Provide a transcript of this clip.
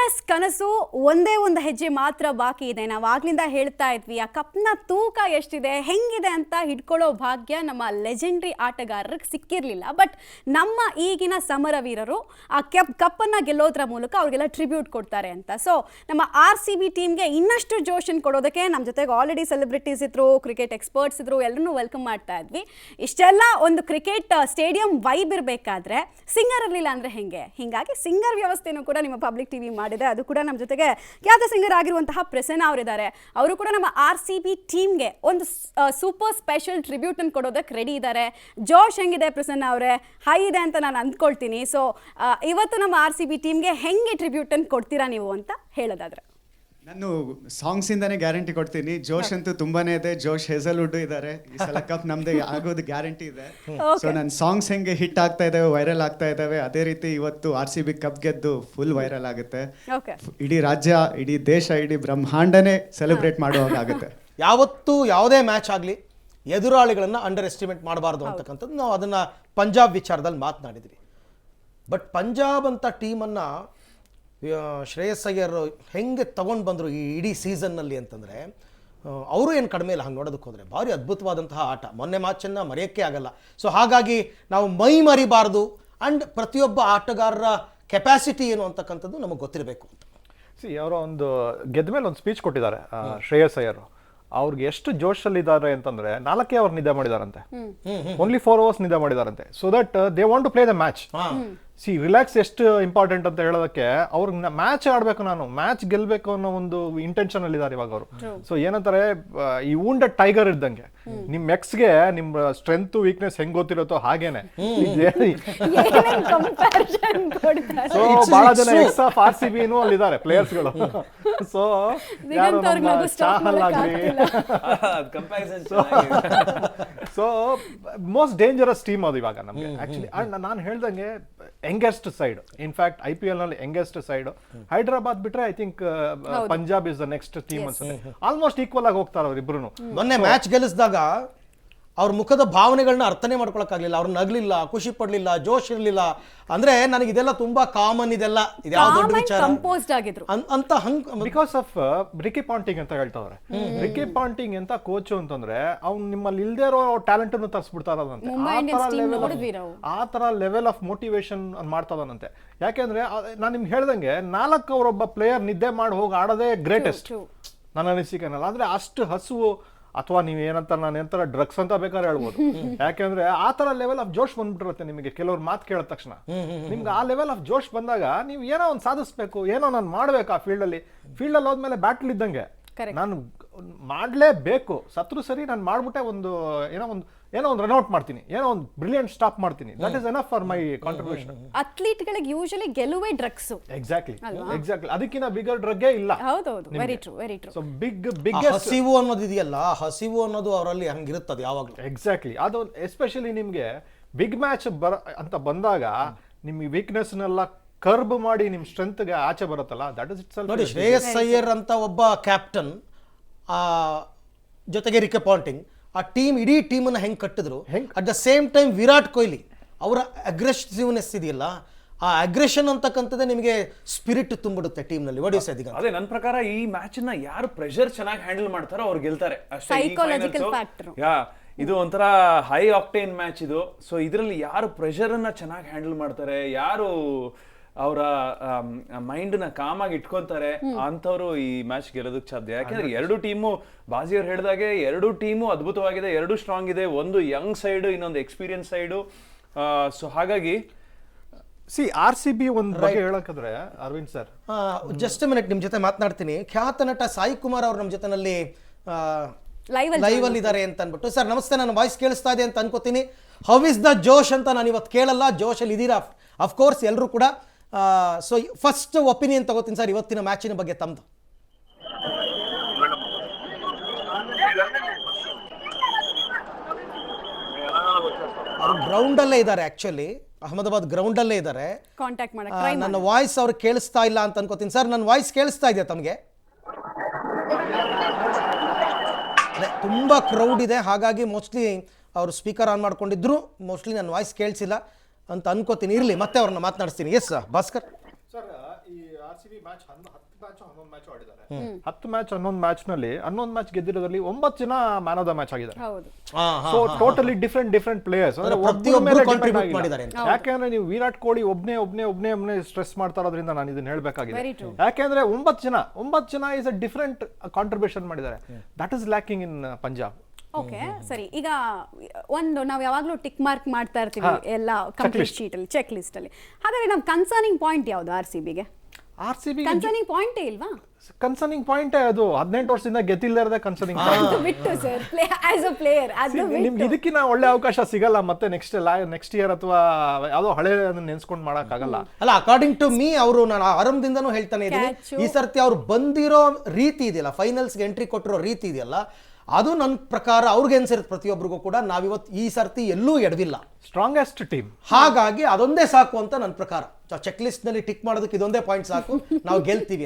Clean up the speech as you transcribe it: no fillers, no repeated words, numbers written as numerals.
S ಕನಸು ಒಂದೇ ಒಂದು ಹೆಜ್ಜೆ ಮಾತ್ರ ಬಾಕಿ ಇದೆ. ನಾವು ಆಗ್ಲಿಂದ ಹೇಳ್ತಾ ಇದ್ವಿ ಆ ಕಪ್ನ ತೂಕ ಎಷ್ಟಿದೆ ಹೆಂಗಿದೆ ಅಂತ ಹಿಡ್ಕೊಳ್ಳೋ ಭಾಗ್ಯ ನಮ್ಮ ಲೆಜೆಂಡ್ರಿ ಆಟಗಾರರಿಗೆ ಸಿಕ್ಕಿರಲಿಲ್ಲ. ಬಟ್ ನಮ್ಮ ಈಗಿನ ಸಮರವೀರರು ಆ ಕಪ್ಪನ್ನು ಗೆಲ್ಲೋದ್ರ ಮೂಲಕ ಅವ್ರಿಗೆಲ್ಲ ಟ್ರಿಬ್ಯೂಟ್ ಕೊಡ್ತಾರೆ ಅಂತ. ಸೊ ನಮ್ಮ RCB ಟೀಮ್ಗೆ ಇನ್ನಷ್ಟು ಜೋಶನ್ ಕೊಡೋದಕ್ಕೆ ನಮ್ಮ ಜೊತೆಗೆ ಆಲ್ರೆಡಿ ಸೆಲೆಬ್ರಿಟೀಸ್ ಇದ್ರು, ಕ್ರಿಕೆಟ್ ಎಕ್ಸ್ಪರ್ಟ್ಸ್ ಇದ್ರು, ಎಲ್ಲರೂ ವೆಲ್ಕಮ್ ಮಾಡ್ತಾ ಇದ್ವಿ. ಇಷ್ಟೆಲ್ಲ ಒಂದು ಕ್ರಿಕೆಟ್ ಸ್ಟೇಡಿಯಂ ವೈಬ್ ಇರಬೇಕಾದ್ರೆ ಸಿಂಗರ್ ಇರಲಿಲ್ಲ ಅಂದರೆ ಹೆಂಗೆ? ಹೀಗಾಗಿ ಸಿಂಗರ್ ವ್ಯವಸ್ಥೆನೂ ಕೂಡ ನಿಮ್ಮ ಪಬ್ಲಿಕ್ ಟಿವಿ ಮಾಡಿದೆ. ಅದು ಕೂಡ ನಮ್ಮ ಜೊತೆಗೆ ಖ್ಯಾತ ಸಿಂಗರ್ ಆಗಿರುವಂತಹ ಪ್ರಸನ್ನ ಅವರಿದ್ದಾರೆ. ಅವರು ಕೂಡ ನಮ್ಮ RCB ಟೀಮ್ಗೆ ಒಂದು ಸೂಪರ್ ಸ್ಪೆಷಲ್ ಟ್ರಿಬ್ಯೂಟ್ ಅನ್ನು ಕೊಡೋದಕ್ಕೆ ರೆಡಿ ಇದ್ದಾರೆ. ಜೋಶ್ ಹೆಂಗಿದೆ ಪ್ರಸನ್ನ ಅವರೇ? ಹೈ ಇದೆ ಅಂತ ನಾನು ಅಂದ್ಕೊಳ್ತೀನಿ. ಸೊ ಇವತ್ತು ನಮ್ಮ RCB ಟೀಮ್ಗೆ ಹೆಂಗೆ ಟ್ರಿಬ್ಯೂಟ್ ಅನ್ನು ಕೊಡ್ತೀರಾ ನೀವು ಅಂತ ಹೇಳೋದಾದ್ರೆ? ನಾನು ಸಾಂಗ್ಸ್ ಇಂದಾನೆ ಗ್ಯಾರಂಟಿ ಕೊಡ್ತೀನಿ. ಜೋಶ್ ಅಂತೂ ತುಂಬಾನೇ ಇದೆ. ಜೋಶ್ ಹೇಸಲ್ವುಡ್ ಇದ್ದಾರೆ. ಈ ಸಲ ಕಪ್ ನಮ್ದೇ ಆಗೋದು ಗ್ಯಾರಂಟಿ ಇದೆ. ಸೊ ನನ್ನ ಸಾಂಗ್ಸ್ ಹೆಂಗೆ ಹಿಟ್ ಆಗ್ತಾ ಇದಾವೆ, ವೈರಲ್ ಆಗ್ತಾ ಇದಾವೆ, ಅದೇ ರೀತಿ ಇವತ್ತು RCB ಕಪ್ ಗೆದ್ದು ಫುಲ್ ವೈರಲ್ ಆಗುತ್ತೆ. ಇಡೀ ರಾಜ್ಯ, ಇಡೀ ದೇಶ, ಇಡೀ ಬ್ರಹ್ಮಾಂಡನೇ ಸೆಲೆಬ್ರೇಟ್ ಮಾಡುವಾಗುತ್ತೆ. ಯಾವತ್ತೂ ಯಾವುದೇ ಮ್ಯಾಚ್ ಆಗಲಿ ಎದುರಾಳಿಗಳನ್ನು ಅಂಡರ್ ಎಸ್ಟಿಮೇಟ್ ಮಾಡಬಾರ್ದು ಅಂತಕ್ಕಂಥದ್ದು ನಾವು ಅದನ್ನು ಪಂಜಾಬ್ ವಿಚಾರದಲ್ಲಿ ಮಾತನಾಡಿದ್ವಿ. ಬಟ್ ಪಂಜಾಬ್ ಅಂತ ಟೀಮನ್ನು ಶ್ರೇಯಸ್ ಅಯ್ಯರ್ ಹೆಂಗೆ ತೊಗೊಂಡು ಬಂದರು ಈ ಇಡೀ ಸೀಸನ್ನಲ್ಲಿ ಅಂತಂದರೆ, ಅವರು ಏನು ಕಡಿಮೆ ಇಲ್ಲ. ಹಂಗೆ ನೋಡೋದಕ್ಕೆ ಹೋದರೆ ಭಾರಿ ಅದ್ಭುತವಾದಂತಹ ಆಟ. ಮೊನ್ನೆ ಮ್ಯಾಚನ್ನು ಮರೆಯೋಕ್ಕೆ ಆಗಲ್ಲ. ಸೊ ಹಾಗಾಗಿ ನಾವು ಮೈ ಮರಿಬಾರ್ದು. ಆ್ಯಂಡ್ ಪ್ರತಿಯೊಬ್ಬ ಆಟಗಾರರ ಕೆಪಾಸಿಟಿ ಏನು ಅಂತಕ್ಕಂಥದ್ದು ನಮಗೆ ಗೊತ್ತಿರಬೇಕು ಅಂತ. ಅವರ ಒಂದು ಗೆದ್ದ ಮೇಲೆ ಒಂದು ಸ್ಪೀಚ್ ಕೊಟ್ಟಿದ್ದಾರೆ ಶ್ರೇಯಸ್ ಅಯ್ಯರ್. ಅವ್ರಿಗೆ ಎಷ್ಟು ಜೋಶಲ್ಲಿ ಇದ್ದಾರೆ ಅಂತಂದ್ರೆ 4 ಅವರ್ ನಿದ್ದೆ ಮಾಡಿದಾರಂತೆ. ಓನ್ಲಿ 4 ಅವರ್ಸ್ ನಿದ್ದೆ ಮಾಡಿದಾರಂತೆ. So that they want to play the match. Relax ಎಷ್ಟು ಇಂಪಾರ್ಟೆಂಟ್ ಅಂತ ಹೇಳೋದಕ್ಕೆ ಅವ್ರಿಗೆ ಮ್ಯಾಚ್ ಆಡ್ಬೇಕು, ನಾನು ಮ್ಯಾಚ್ ಗೆಲ್ಬೇಕು ಅನ್ನೋ ಒಂದು ಇಂಟೆನ್ಷನ್ ಅಲ್ಲಿ ಇದ್ದಾರೆ ಇವಾಗ ಅವರು. ಸೊ ಏನಂತಾರೆ, ಈ ವುಂಡೆಡ್ ಟೈಗರ್ ಇದ್ದಂಗೆ ನಿಮ್ ಎಕ್ಸ್ಗೆ ನಿಮ್ ಸ್ಟ್ರೆಂತ್ ವೀಕ್ನೆಸ್ ಹೆಂಗ್ ಗೊತ್ತಿರುತ್ತೋ ಹಾಗೇನೆ. ಸೊ ಬಹಳ ಜನ ಎಕ್ಸ್ ಆಫ್ RCB ಅಲ್ಲಿದ್ದಾರೆ ಪ್ಲೇಯರ್ಸ್ ಗಳು. ಸೊ ಚಾಹಲ್ ಆಗ್ಲಿ, ಸೊ ಮೋಸ್ಟ್ ಡೇಂಜರಸ್ ಟೀಮ್ ಅದು ಇವಾಗ ನಮ್ಗೆ ಆಕ್ಚುಲಿ. ಅಂಡ್ ನಾನು ಹೇಳ್ದಂಗೆ ಯಂಗೆಸ್ಟ್ ಸೈಡ್, ಇನ್ಫ್ಯಾಕ್ಟ್ IPL ನಲ್ಲಿ ಯಂಗೆಸ್ಟ್ ಸೈಡ್ ಹೈದರಾಬಾದ್ ಬಿಟ್ರೆ I think Punjab is the next team ಅನ್ಸುತ್ತೆ. ಆಲ್ಮೋಸ್ಟ್ ಈಕ್ವಲ್ ಆಗಿ ಹೋಗ್ತಾರೆ ಅವ್ರು ಇಬ್ರು. ಮೊನ್ನೆ ಮ್ಯಾಚ್ ಗೆಲ್ಲಿಸಿದಾಗ ಅವ್ರ ಮುಖದ ಭಾವನೆಗಳನ್ನ ಅರ್ಥನೇ ಮಾಡ್ಕೊಳಕ್ಕಾಗಲಿಲ್ಲ. ಅವ್ರು ನಗ್ಲಿಲ್ಲ, ಖುಷಿ ಪಡ್ಲಿಲ್ಲ, ಜೋಶ್ ಇರ್ಲಿಲ್ಲ. ಅಂದ್ರೆ ನನಗೆ ಇದೆಲ್ಲ ತುಂಬಾ ಕಾಮನ್, ಇದೆಲ್ಲ ಯಾವ ದೊಡ್ಡ ವಿಚಾರ ಅಂತ ಹಂಗ್ ಬಿಕಾಸ್ ಆಫ್ ರಿಕಿ ಪಾಂಟಿಂಗ್ ಅಂತ ಹೇಳ್ತಾವ್ರೆ. ರಿಕಿ ಪಾಂಟಿಂಗ್ ಅಂತ ಕೋಚ್ ಅಂತಂದ್ರೆ ಅವ್ನು ನಿಮ್ಮಲ್ಲಿ ಇಲ್ದೇ ಇರೋ ಟ್ಯಾಲೆಂಟ್ ಅನ್ನು ತರಿಸ್ಬಿಡ್ತಾರಂತೆ. ಆ ತರ ಲೆವೆಲ್ ಆಫ್ ಮೋಟಿವೇಶನ್ ಮಾಡ್ತದನಂತೆ. ಯಾಕೆಂದ್ರೆ ನಾನು ನಿಮ್ಗೆ ಹೇಳ್ದಂಗೆ 4 ಅವರೊಬ್ಬ ಪ್ಲೇಯರ್ ನಿದ್ದೆ ಮಾಡಿ ಹೋಗಿ ಆಡೋದೇ ಗ್ರೇಟೆಸ್ಟ್ ನನ್ನ ಅನಿಸಿಕೆನಲ್ಲ. ಅಂದ್ರೆ ಅಷ್ಟು ಹಸುವು, ಅಥವಾ ನೀವು ನಾನು ಏನಂತರ ಡ್ರಗ್ಸ್ ಅಂತ ಬೇಕಾದ್ರೆ ಹೇಳ್ಬೋದು. ಯಾಕೆಂದ್ರೆ ಆ ತರ ಲೆವೆಲ್ ಆಫ್ ಜೋಶ್ ಬಂದ್ಬಿಟ್ಟಿರುತ್ತೆ ನಿಮಗೆ. ಕೆಲವ್ರು ಮಾತು ಕೇಳಿದ ತಕ್ಷಣ ನಿಮ್ಗೆ ಆ ಲೆವೆಲ್ ಆಫ್ ಜೋಶ್ ಬಂದಾಗ ನೀವು ಏನೋ ಒಂದು ಸಾಧಿಸ್ಬೇಕು, ಏನೋ ನಾನು ಮಾಡ್ಬೇಕು. ಆ ಫೀಲ್ಡ್ ಹೋದ್ಮೇಲೆ ಬ್ಯಾಟ್ಲ್ ಇದ್ದಂಗೆ ನಾನು ಮಾಡ್ಲೇಬೇಕು. ಸತ್ರು ಸರಿ, ನಾನು ಮಾಡ್ಬಿಟ್ಟೆ ಏನೋ ಒಂದು ರನ್ಔಟ್ ಮಾಡ್ತೀನಿ, ಏನೋ ಒಂದು ಬ್ರಿಲಿಯಂಟ್ ಸ್ಟಾಪ್ ಮಾಡ್ತೀನಿ. That is enough for my contribution. Athlete ಗಳಿಗೆ ಯೂಶುವಲಿ ಗೆಲುವೇ ಡ್ರಗ್ಸ್. ಎಕ್ಸಾಕ್ಟ್ಲಿ. ಅದಕ್ಕಿಂತ ಬಿಗರ್ ಡ್ರಗ್ಗೆ ಇಲ್ಲ. ಹೌದೌದು, very true, very true. So biggest ಹಸಿವು ಅನ್ನೋದು ಇದೆಯಲ್ಲ, ಹಸಿವು ಅನ್ನೋದು ಅವರಲ್ಲಿ ಹಂಗಿರುತ್ತದೆ ಯಾವಾಗಲೂ. ಎಕ್ಸಾಕ್ಟ್ಲಿ. ಅದು ಎಸ್ಪೆಷಲಿ ನಿಮ್ಗೆ ಬಿಗ್ ಮ್ಯಾಚ್ ಅಂತ ಬಂದಾಗ ನಿಮ್ಗೆ ವೀಕ್ನೆಸ್ನೆಲ್ಲ ಕರ್ಬ್ ಮಾಡಿ ನಿಮ್ ಸ್ಟ್ರೆಂತ್ಗೆ ಆಚೆ ಬರುತ್ತಲ್ಲ, ದಟ್ ಇಸ್ ಇಟ್ಸ್. ನೋಡಿ, ಶ್ರೇಯಸ್ ಅಯ್ಯರ್ ಅಂತ ಒಬ್ಬ ಕ್ಯಾಪ್ಟನ್ ಜೊತೆಗೆ ರಿಕಿ ಪಾಂಟಿಂಗ್ ಆ ಟೀಮ್, ಇಡೀ ಟೀಮನ್ನು ಹೆಂಗೆ ಕಟ್ಟಿದ್ರು. At the same time Virat Kohli ಅವರ ಅಗ್ರೆಸಿವ್ನೆಸ್ ಇದೆಯಲ್ಲ, ಆ ಅಗ್ರೆಷನ್ ಅಂತಕ್ಕಂಥದ್ದೇ ನಿಮಗೆ ಸ್ಪಿರಿಟ್ ತುಂಬಿಡುತ್ತೆ ಟೀಮ್ನಲ್ಲಿ. ಒಡಿಸೋದಿಗ ಅದೇ ನನ್ನ ಪ್ರಕಾರ ಈ ಮ್ಯಾಚ್ ನ ಯಾರು ಪ್ರೆಷರ್ ಚೆನ್ನಾಗಿ ಹ್ಯಾಂಡಲ್ ಮಾಡ್ತಾರೋ ಅವ್ರು ಗೆಲ್ತಾರೆ ಅಷ್ಟೇ. Psychological factor. ಇದು ಒಂಥರ ಹೈ ಆಕ್ಟೇನ್ ಮ್ಯಾಚ್ ಇದು. ಸೊ ಇದರಲ್ಲಿ ಯಾರು ಪ್ರೆಷರ್ ಅನ್ನ ಚೆನ್ನಾಗಿ ಹ್ಯಾಂಡಲ್ ಮಾಡ್ತಾರೆ, ಯಾರು ಅವರ ಮೈಂಡ್ನ ಕಾಮಾಗಿ ಇಟ್ಕೊಂತಾರೆ ಅಂಥವ್ರು ಈ ಮ್ಯಾಚ್ ಗೆಲ್ಲೋದಕ್ಕೆ ಸಾಧ್ಯ. ಯಾಕೆಂದ್ರೆ ಎರಡು ಟೀಮು, ಬಾಜಿಯವ್ರು ಹೇಳಿದಾಗೆ ಎರಡು ಟೀಮು ಅದ್ಭುತವಾಗಿದೆ, ಎರಡು ಸ್ಟ್ರಾಂಗ್ ಇದೆ. ಒಂದು ಯಂಗ್ ಸೈಡ್, ಇನ್ನೊಂದು ಎಕ್ಸ್ಪೀರಿಯನ್ಸ್ ಸೈಡು. ಸೊ ಹಾಗಾಗಿ RCB ಒಂದು ಬಗ್ಗೆ ಹೇಳಕ್ಕಾದ್ರೆ ಅರವಿಂದ್ ಸರ್, ಜಸ್ಟ್ ಮಿನಿಟ್ ನಿಮ್ಮ ಜೊತೆ ಮಾತನಾಡ್ತೀನಿ. ಖ್ಯಾತ ನಟ ಸಾಯಿ ಕುಮಾರ್ ಅವರು ನಮ್ಮ ಜೊತೆನಲ್ಲಿ ಲೈವ್ ಅಲ್ಲಿ ಇದ್ದಾರೆ ಅಂತ ಅನ್ಬಿಟ್ಟು. ಸರ್ ನಮಸ್ತೆ, ನನ್ನ ವಾಯ್ಸ್ ಕೇಳಿಸ್ತಾ ಇದೆ ಅಂತ ಅನ್ಕೋತೀನಿ. ಹೌ ಇಸ್ ದ ಜೋಶ್ ಅಂತ ನಾನು ಇವತ್ತು ಕೇಳಲ್ಲ, ಜೋಶಲ್ಲಿ ಇದ್ದೀರಾ ಅಫ್ಕೋರ್ಸ್ ಎಲ್ಲರೂ ಕೂಡ. ಸೊ ಫಸ್ಟ್ ಒಪಿನಿಯನ್ ತಗೋತೀನಿ ಸರ್ ಇವತ್ತಿನ ಮ್ಯಾಚಿನ ಬಗ್ಗೆ ತಮ್ಮದು. ಅವರು ಗ್ರೌಂಡಲ್ಲೇ ಇದ್ದಾರೆ, ಆಕ್ಚುಲಿ ಅಹಮದಾಬಾದ್ ಗ್ರೌಂಡಲ್ಲೇ ಇದ್ದಾರೆ. ನನ್ನ ವಾಯ್ಸ್ ಅವ್ರಿಗೆ ಕೇಳಿಸ್ತಾ ಇಲ್ಲ ಅಂತ ಅನ್ಕೋತೀನಿ. ಸರ್ ನನ್ನ ವಾಯ್ಸ್ ಕೇಳಿಸ್ತಾ ಇದೆಯಾ ತಮಗೆ? ತುಂಬ ಕ್ರೌಡ್ ಇದೆ, ಹಾಗಾಗಿ ಮೋಸ್ಟ್ಲಿ ಅವರು ಸ್ಪೀಕರ್ ಆನ್ ಮಾಡ್ಕೊಂಡಿದ್ರು, ಮೋಸ್ಟ್ಲಿ ನನ್ನ ವಾಯ್ಸ್ ಕೇಳಿಸಿಲ್ಲ ಅಂತ ಅನ್ಕೋತೀನಿ. ಇರಲಿ, ಮತ್ತೆ ಅವ್ರನ್ನ ಮಾತನಾಡಿಸ್ತೀನಿ. ಎಸ್ ಭಾಸ್ಕರ್ ಸರ್, ಈ RCB ಮ್ಯಾಚ್ 10 ಮ್ಯಾಚ್ 11 ಮ್ಯಾಚ್ ಆಡಿದ್ದಾರೆ. 10 ಮ್ಯಾಚ್ 11 ಮ್ಯಾಚ್ ನಲ್ಲಿ 11 ಮ್ಯಾಚ್ ಗೆದ್ದಿರೋದ್ರಲ್ಲಿ 9 ಜನ ಮ್ಯಾನ್ ಆಫ್ ದ ಮ್ಯಾಚ್ ಆಗಿದ್ದಾರೆ. ಹೌದು. ಸೊ ಟೋಟಲಿ ಡಿಫ್ರೆಂಟ್ ಪ್ಲೇಯರ್ಸ್ ಅಂದ್ರೆ ಪ್ರತಿಯೊಬ್ಬರು ಒಬ್ಬರ ಮೇಲೆ contribute depend ಆಗಿಲ್ಲ. ಮಾಡಿದ್ದಾರೆ ಅಂತ. ಯಾಕೆಂದ್ರೆ ನೀವು ವಿರಾಟ್ ಕೊಹ್ಲಿ ಒಬ್ನೇ ಸ್ಟ್ರೆಸ್ ಮಾಡ್ತಾ ಇರೋದ್ರಿಂದ ನಾನು ಇದನ್ನ ಹೇಳ್ಬೇಕಾಗಿದೆ. Very true. ಯಾಕೆಂದ್ರೆ 9 ಜನ ಇಸ್ ಅ ಡಿಫರೆಂಟ್ ಕಾಂಟ್ರಿಬ್ಯೂಷನ್ ಮಾಡಿದ್ದಾರೆ. That is lacking in Punjab. Okay ಸರಿ, ಈಗ ಒಂದು ನಾವು ಯಾವಾಗಲೂ ಟಿಕ್ ಮಾರ್ಕ್ ಮಾಡ್ತಾ ಇರ್ತೀವಿ ಎಲ್ಲ ಕಂಪ್ಲೀಟ್ ಶೀಟ್ ಅಲ್ಲಿ, ಚೆಕ್ ಲಿಸ್ಟ್ ಅಲ್ಲಿ. ಹಾಗಾದ್ರೆ ನಮ್ಮ ಕನ್ಸರ್ನಿಂಗ್ ಪಾಯಿಂಟ್ ಯಾವುದು RCBಗೆ? RCB ಕನ್ಸರ್ನಿಂಗ್ ಪಾಯಿಂಟೇ ಇಲ್ವಾ? ಕನ್ಸರ್ನಿಂಗ್ ಪಾಯಿಂಟ್ ಅದು 18 ವರ್ಷದಿಂದ ಗೆದ್ದಿಲ್ಲದೆ ಕನ್ಸರ್ನಿಂಗ್ ಅದು ಬಿಟ್ಟು ಸರ್, ಆಸ್ ಅ ಪ್ಲೇಯರ್ ಅದು ನಿಮ್ಗೆ ಬಿಟ್ಟು ಇದಕ್ಕಿನ ಒಳ್ಳೆ ಅವಕಾಶ ಸಿಗಲ್ಲ ಮತ್ತೆ ನೆಕ್ಸ್ಟ್ ಇಯರ್ ಅಥವಾ ಯಾವ್ದೋ ಹಳೆ ನೆನ್ಸ್ಕೊಂಡ್ ಮಾಡಕ್ ಆಗಲ್ಲ. ಅಲ್ಲ, ಅಕಾರ್ಡಿಂಗ್ ಟು ಮೀ ಅವರು, ನಾನು ಆರಂಭದಿಂದನೂ ಹೇಳ್ತಾನೆ ಇದ್ದೀನಿ, Catch. ಈ ಸರ್ತಿ ಅವ್ರು ಬಂದಿರೋ ರೀತಿ ಇದೆಯಲ್ಲ, ಫೈನಲ್ಸ್ಗೆ ಎಂಟ್ರಿ ಕೊಟ್ಟಿರೋ ರೀತಿ ಇದೆಯಲ್ಲ, ಅದು ನನ್ನ ಪ್ರಕಾರ ಅವ್ರಿಗೆ ಅನ್ಸಿರುತ್ತೆ ಪ್ರತಿಯೊಬ್ಬರಿಗೂ ಕೂಡ, ನಾವಿವತ್ತು ಈ ಸರ್ತಿ ಎಲ್ಲೂ ಎಡವಿಲ್ಲ, ಸ್ಟ್ರಾಂಗೆಸ್ಟ್ ಟೀಮ್. ಹಾಗಾಗಿ ಅದೊಂದೇ ಸಾಕು ಅಂತ ನನ್ನ ಪ್ರಕಾರ. ಚೆಕ್ ಲಿಸ್ಟ್ ನಲ್ಲಿ ಟಿಕ್ ಮಾಡೋದಕ್ಕೆ ಇದೊಂದೇ ಪಾಯಿಂಟ್ ಸಾಕು, ನಾವು ಗೆಲ್ತೀವಿ ಅಂತ.